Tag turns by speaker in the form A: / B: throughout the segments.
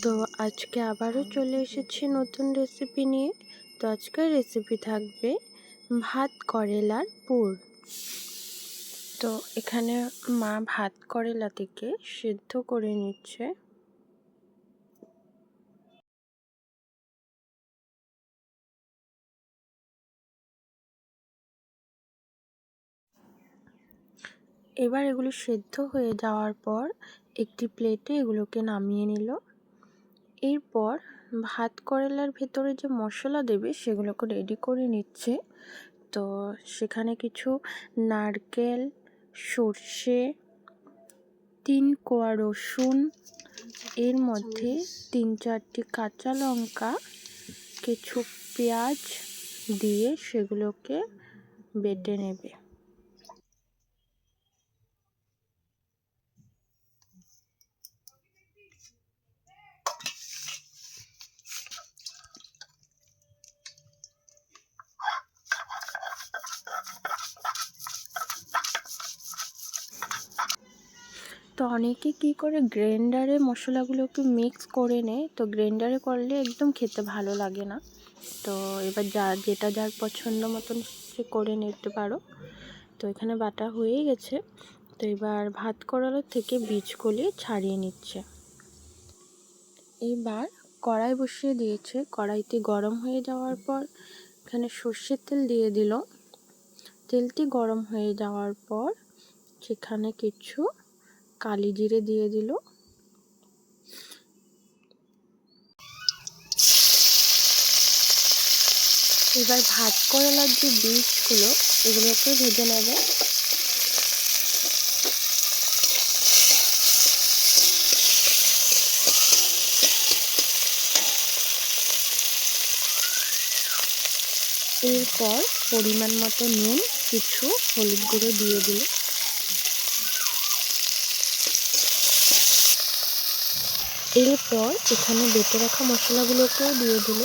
A: তো আজকে আবারও চলে এসেছি নতুন রেসিপি নিয়ে। তো আজকের রেসিপি থাকবে ভাত করেলার পুর। তো এখানে মা ভাত করেলাটিকে সিদ্ধ করে নিচ্ছে। এবার এগুলো সেদ্ধ হয়ে যাওয়ার পর একটি প্লেটে এগুলোকে নামিয়ে নিল। এরপর ভাত করেলার ভেতরে যে মশলা দেবে সেগুলোকে রেডি করে নিচ্ছে। তো সেখানে কিছু নারকেল, সর্ষে, 3 কোয়া রসুন, এর মধ্যে 3-4টি কাঁচা লঙ্কা, কিছু পেঁয়াজ দিয়ে সেগুলোকে বেটে নেবে। তো অনেকে কী করে গ্রাইন্ডারে মশলাগুলোকে মিক্স করে নেয়। তো গ্রাইন্ডারে করলে একদম খেতে ভালো লাগে না। তো এবার যার পছন্দ মতন সে করে নিতে পারো। তো এখানে বাটা হয়ে গেছে। তো এবার ভাত করেলার থেকে বীজগুলি ছাড়িয়ে নিচ্ছে। এবার কড়াই বসিয়ে দিয়েছে। কড়াইতে গরম হয়ে যাওয়ার পর এখানে সর্ষের তেল দিয়ে দিল। তেলটি গরম হয়ে যাওয়ার পর সেখানে কিছু কালি জিরে দিয়ে দিল। এবার ভাত করেলার যে বীজগুলো এগুলোকে ভেজে নেবে। এরপর পরিমাণ মতো নুন, কিছু হলুদ গুঁড়ো দিয়ে দিল। এরপর এখানে বেটে রাখা মশলাগুলোকেও দিয়ে দিল।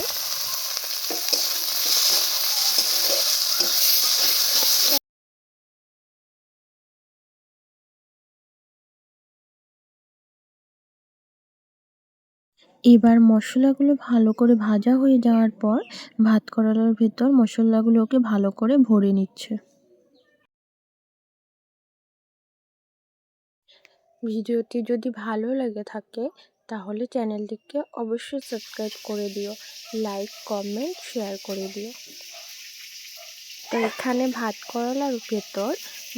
A: এবার মশলাগুলো ভালো করে ভাজা হয়ে যাওয়ার পর ভাত করেলার ভেতর মশলাগুলোকে ভালো করে ভরে নিচ্ছে। ভিডিওটি যদি ভালো লেগে থাকে তাহলে চ্যানেলটিকে অবশ্যই সাবস্ক্রাইব করে দিও, লাইক, কমেন্ট, শেয়ার করে দিও। তো এখানে ভাত করেলার ভেতর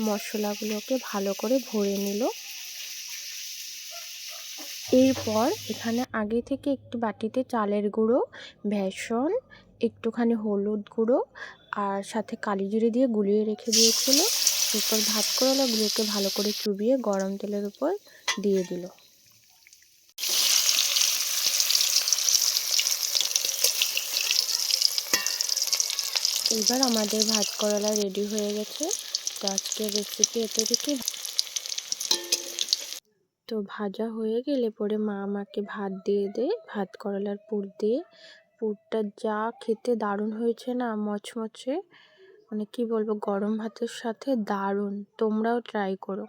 A: মশলাগুলোকে ভালো করে ভরে নিল। এরপর এখানে আগে থেকে একটি বাটিতে চালের গুঁড়ো, বেসন, একটুখানি হলুদ গুঁড়ো আর সাথে কালি জিরে দিয়ে গুলিয়ে রেখে দিয়েছিল। এরপর ভাত করেলাগুলোকে ভালো করে চুবিয়ে গরম তেলের উপর দিয়ে দিল। এবার আমাদের ভাত করেলা রেডি হয়ে গেছে। তো আজকের রেসিপি এতটুকুই। তো ভাজা হয়ে গেলে পরে মা আমাকে ভাত দিয়ে দেয়, ভাত করেলার পুর দিয়ে। পুরটা যা খেতে দারুণ হয়েছে না, মচমচে, মানে কি বলবো, গরম ভাতের সাথে দারুণ। তোমরাও ট্রাই করো।